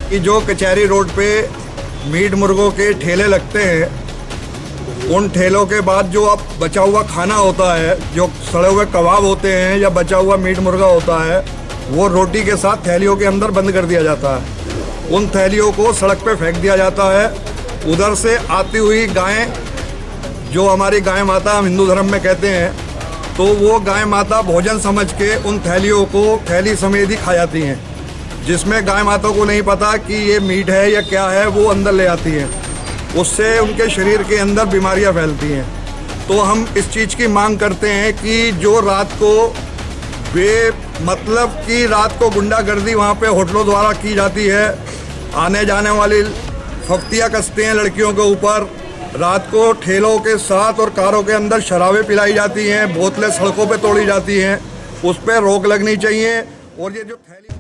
कि जो कचहरी रोड पे मीट मुर्गों के ठेले लगते हैं, उन ठेलों के बाद जो अब बचा हुआ खाना होता है, जो सड़े हुए कबाब होते हैं या बचा हुआ मीट मुर्गा होता है, वो रोटी के साथ थैलियों के अंदर बंद कर दिया जाता है। उन थैलियों को सड़क पे फेंक दिया जाता है। उधर से आती हुई गायें, जो हमारी गाय माता हम हिंदू धर्म में कहते हैं, तो वो गाय माता भोजन समझ के उन थैलियों को थैली समेत ही खा जाती हैं, जिसमें गाय माता को नहीं पता कि ये मीट है या क्या है, वो अंदर ले आती हैं। उससे उनके शरीर के अंदर बीमारियां फैलती हैं। तो हम इस चीज़ की मांग करते हैं कि जो रात को मतलब कि रात को गुंडागर्दी वहाँ पे होटलों द्वारा की जाती है, आने जाने वाली फफ्तियाँ कसते हैं लड़कियों के ऊपर, रात को ठेलों के साथ और कारों के अंदर शराबें पिलाई जाती हैं, बोतलें सड़कों पे तोड़ी जाती हैं, उस पर रोक लगनी चाहिए। और ये जो थैली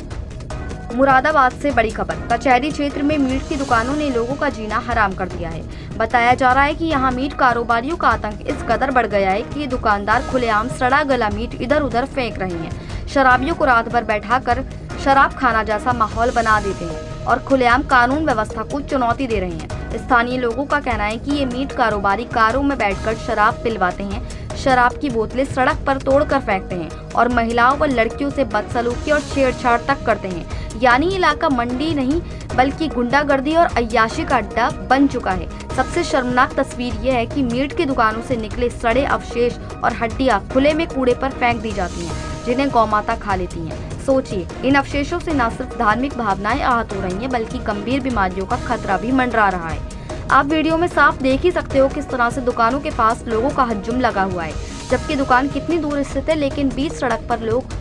मुरादाबाद से बड़ी खबर। कचहरी क्षेत्र में मीट की दुकानों ने लोगों का जीना हराम कर दिया है। बताया जा रहा है कि यहां मीट कारोबारियों का आतंक इस कदर बढ़ गया है कि दुकानदार खुलेआम सड़ा गला मीट इधर उधर फेंक रहे हैं। शराबियों को रात भर बैठाकर शराब खाना जैसा माहौल बना देते हैं और खुलेआम कानून व्यवस्था को चुनौती दे रहे हैं। स्थानीय लोगों का कहना है कि ये मीट कारोबारी कारों में बैठकर शराब पिलवाते हैं, शराब की बोतलें सड़क पर तोड़कर फेंकते हैं और महिलाओं व लड़कियों से बदसलूकी और छेड़छाड़ तक करते हैं। यानी इलाका मंडी नहीं बल्कि गुंडागर्दी और अय्याशी का अड्डा बन चुका है। सबसे शर्मनाक तस्वीर यह है कि मीट की दुकानों से निकले सड़े अवशेष और हड्डियां खुले में कूड़े पर फेंक दी जाती हैं, जिन्हें गौमाता खा लेती हैं। सोचिए, इन अवशेषों से न सिर्फ धार्मिक भावनाएं आहत हो रही हैं बल्कि गंभीर बीमारियों का खतरा भी मंडरा रहा है। आप वीडियो में साफ देख ही सकते हो किस तरह से दुकानों के पास लोगों का हजूम लगा हुआ है, जबकि दुकान कितनी दूर स्थित है, लेकिन बीच सड़क पर लोग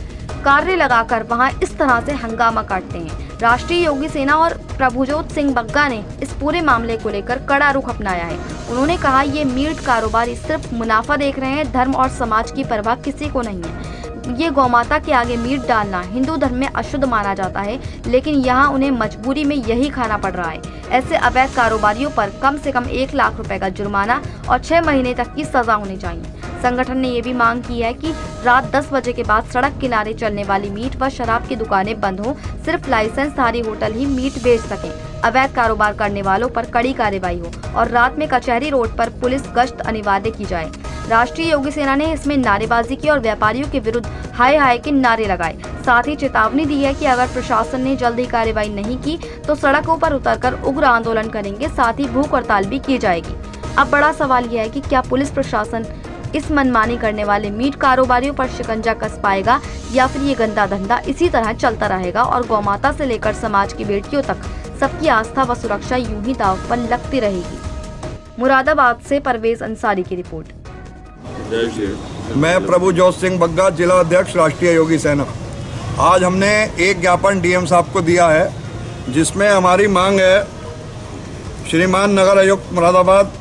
कार्य लगाकर वहां इस तरह से हंगामा काटते हैं। राष्ट्रीय योगी सेना और प्रभुजोत सिंह बग्गा ने इस पूरे मामले को लेकर कड़ा रुख अपनाया है। उन्होंने कहा, ये मीट कारोबारी सिर्फ मुनाफा देख रहे हैं, धर्म और समाज की परवाह किसी को नहीं है। ये गौमाता के आगे मीट डालना हिंदू धर्म में अशुद्ध माना जाता है, लेकिन यहाँ उन्हें मजबूरी में यही खाना पड़ रहा है। ऐसे अवैध कारोबारियों पर कम से कम 1 लाख रुपए का जुर्माना और 6 महीने तक की सजा होनी चाहिए। संगठन ने ये भी मांग की है कि रात 10 बजे के बाद सड़क किनारे चलने वाली मीट व शराब की दुकानें बंद हों, सिर्फ लाइसेंसधारी होटल ही मीट बेच सकें, अवैध कारोबार करने वालों पर कड़ी कार्रवाई हो और रात में कचहरी रोड पर पुलिस गश्त अनिवार्य की जाए। राष्ट्रीय योगी सेना ने इसमें नारेबाजी की और व्यापारियों के विरुद्ध हाय हाय के नारे लगाए। साथ ही चेतावनी दी है कि अगर प्रशासन ने जल्दी कार्रवाई नहीं की तो सड़कों पर उतरकर उग्र आंदोलन करेंगे, साथ ही भूख हड़ताल भी की जाएगी। अब बड़ा सवाल यह है कि क्या पुलिस प्रशासन इस मनमानी करने वाले मीट कारोबारियों पर शिकंजा कस पाएगा या फिर ये गंदा धंधा इसी तरह चलता रहेगा और गौमाता से लेकर समाज की बेटियों तक सबकी आस्था व सुरक्षा यूं ही दांव पर लगती रहेगी। मुरादाबाद से परवेज अंसारी की रिपोर्ट। मैं प्रभुजोत सिंह बग्गा, जिला अध्यक्ष राष्ट्रीय योगी सेना। आज हमने एक ज्ञापन डीएम साहब को दिया है, जिसमें हमारी मांग है, श्रीमान नगर आयुक्त मुरादाबाद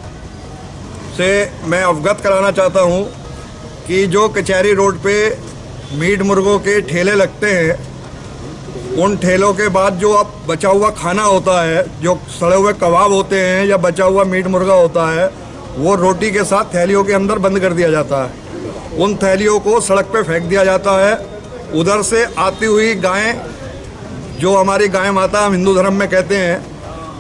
से मैं अवगत कराना चाहता हूं कि जो कचहरी रोड पे मीट मुर्गों के ठेले लगते हैं, उन ठेलों के बाद जो अब बचा हुआ खाना होता है, जो सड़े हुए कबाब होते हैं या बचा हुआ मीट मुर्गा होता है, वो रोटी के साथ थैलियों के अंदर बंद कर दिया जाता है। उन थैलियों को सड़क पे फेंक दिया जाता है। उधर से आती हुई गायें, जो हमारी गाय माता हम हिंदू धर्म में कहते हैं,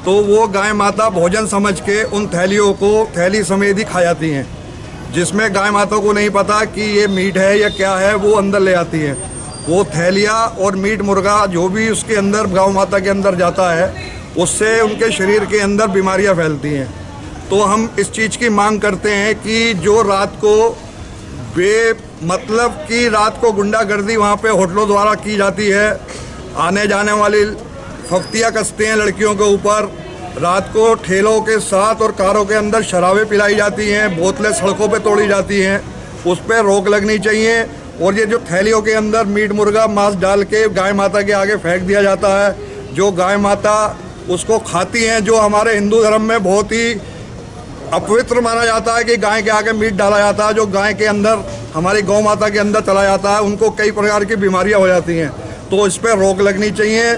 तो वो गाय माता भोजन समझ के उन थैलियों को थैली समेत ही खा जाती हैं, जिसमें गाय माता को नहीं पता कि ये मीट है या क्या है, वो अंदर ले आती हैं। वो थैलियाँ और मीट मुर्गा जो भी उसके अंदर गौ माता के अंदर जाता है, उससे उनके शरीर के अंदर बीमारियां फैलती हैं। तो हम इस चीज़ की मांग करते हैं कि जो रात को मतलब कि रात को गुंडागर्दी वहाँ पे होटलों द्वारा की जाती है, आने जाने वाली फफ्तियाँ कसते हैं लड़कियों के ऊपर, रात को ठेलों के साथ और कारों के अंदर शराबें पिलाई जाती हैं, बोतलें सड़कों पे तोड़ी जाती हैं, उस पर रोक लगनी चाहिए। और ये जो थैलियों के अंदर मीट मुर्गा मांस डाल के गाय माता के आगे फेंक दिया जाता है, जो गाय माता उसको खाती हैं, जो हमारे हिंदू धर्म में बहुत ही अपवित्र माना जाता है कि गाय के आगे मीट डाला जाता है, जो गाय के अंदर हमारी गौ माता के अंदर चला जाता है, उनको कई प्रकार की बीमारियां हो जाती हैं। तो इस पर रोक लगनी चाहिए।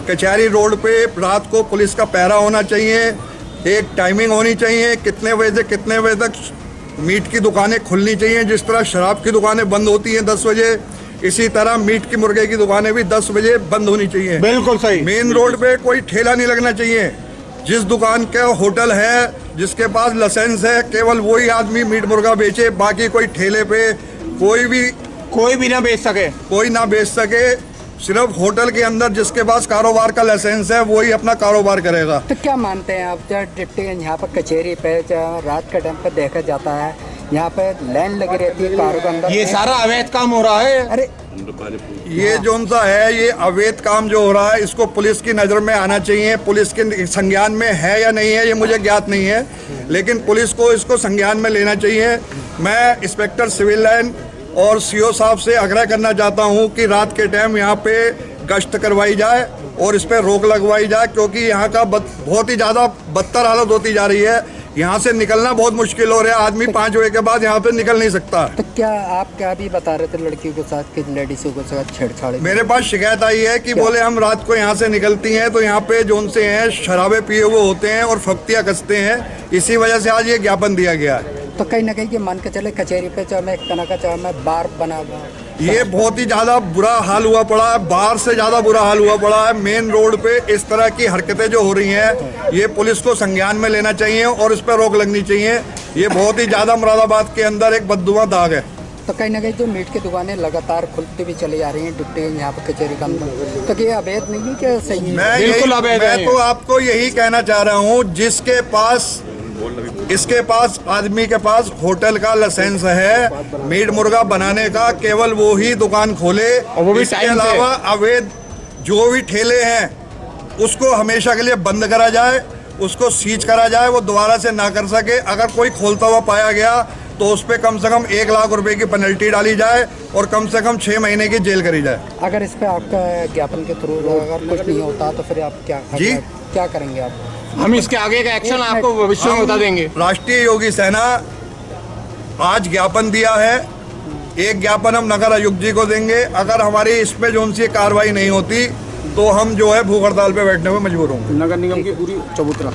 कचहरी रोड पे रात को पुलिस का पहरा होना चाहिए, एक टाइमिंग होनी चाहिए, कितने बजे से कितने बजे तक मीट की दुकानें खुलनी चाहिए। जिस तरह शराब की दुकानें बंद होती हैं 10 बजे, इसी तरह मीट की मुर्गे की दुकानें भी 10 बजे बंद होनी चाहिए। बिल्कुल सही। मेन रोड पे कोई ठेला नहीं लगना चाहिए। जिस दुकान का होटल है, जिसके पास लाइसेंस है, केवल वही आदमी मीट मुर्गा बेचे, बाकी कोई ठेले पे कोई भी ना बेच सके, कोई ना बेच सके। सिर्फ होटल के अंदर जिसके पास कारोबार का लाइसेंस है वही अपना कारोबार करेगा। तो क्या मानते हैं आप, जब डिप्टी यहाँ पर कचहरी पे रात के टाइम पर देखा जाता है, यहाँ पे लाइन लगी रहती है कारों के अंदर, ये सारा अवैध काम हो रहा है। अरे ये जो सा है, ये अवैध काम जो हो रहा है, इसको पुलिस की नज़र में आना चाहिए। पुलिस के संज्ञान में है या नहीं है ये मुझे ज्ञात नहीं है, लेकिन पुलिस को इसको संज्ञान में लेना चाहिए। मैं इंस्पेक्टर सिविल लाइन और सीओ साहब से आग्रह करना चाहता हूं कि रात के टाइम यहाँ पे गश्त करवाई जाए और इस पर रोक लगवाई जाए, क्योंकि यहाँ का बहुत ही ज़्यादा बदतर हालत होती जा रही है। यहाँ से निकलना बहुत मुश्किल हो रहा है। आदमी 5 बजे के बाद यहाँ पे निकल नहीं सकता। तो क्या आप क्या भी बता रहे थे लड़कियों के साथ कि लेडीजों के साथ छेड़छाड़? मेरे पास शिकायत आई है कि बोले हम रात को यहाँ से निकलती हैं तो यहाँ पे जो उनसे हैं शराबे पिए हुए होते हैं और फख्तियाँ कसते हैं। इसी वजह से आज ये ज्ञापन दिया गया है। तो कहीं ना कहीं ये मान के चले कचहरी पे चाहे मैं एक तरह का चाहे मैं बार बना ये बहुत ही ज़्यादा बुरा हाल हुआ पड़ा है। बाहर से ज़्यादा बुरा हाल हुआ पड़ा है। मेन रोड पे इस तरह की हरकतें जो हो रही हैं, ये पुलिस को संज्ञान में लेना चाहिए और इस पर रोक लगनी चाहिए। ये बहुत ही ज़्यादा मुरादाबाद के अंदर एक बददुआ दाग है। तो कहीं ना कहीं जो मीट की दुकानें लगातार खुलती भी चली जा रही हैं डिप्टी यहाँ पर कचहरी का अंदर, तो ये अवैध नहीं है क्या? सही है। मैं तो आपको यही कहना चाह रहा हूँ, जिसके पास इसके पास आदमी के पास होटल का लाइसेंस है मीट मुर्गा बनाने का, केवल वो ही दुकान खोले। इसके अलावा अवैध जो भी ठेले हैं उसको हमेशा के लिए बंद करा जाए, उसको सीज करा जाए, वो दोबारा से ना कर सके। अगर कोई खोलता हुआ पाया गया तो उस पर कम से कम 1 लाख रुपए की पेनल्टी डाली जाए और कम से कम 6 महीने की जेल करी जाए। अगर इस पे आपका ज्ञापन के थ्रू अगर कुछ नहीं होता तो फिर आप क्या करेंगे? आप हम इसके आगे का एक्शन आपको भविष्य में बता देंगे। राष्ट्रीय योगी सेना आज ज्ञापन दिया है। एक ज्ञापन हम नगर आयुक्त जी को देंगे। अगर हमारी इस पे जो उनसे कार्रवाई नहीं होती तो हम जो है भूख हड़ताल पे बैठने में मजबूर होंगे। नगर निगम की पूरी चबूतरा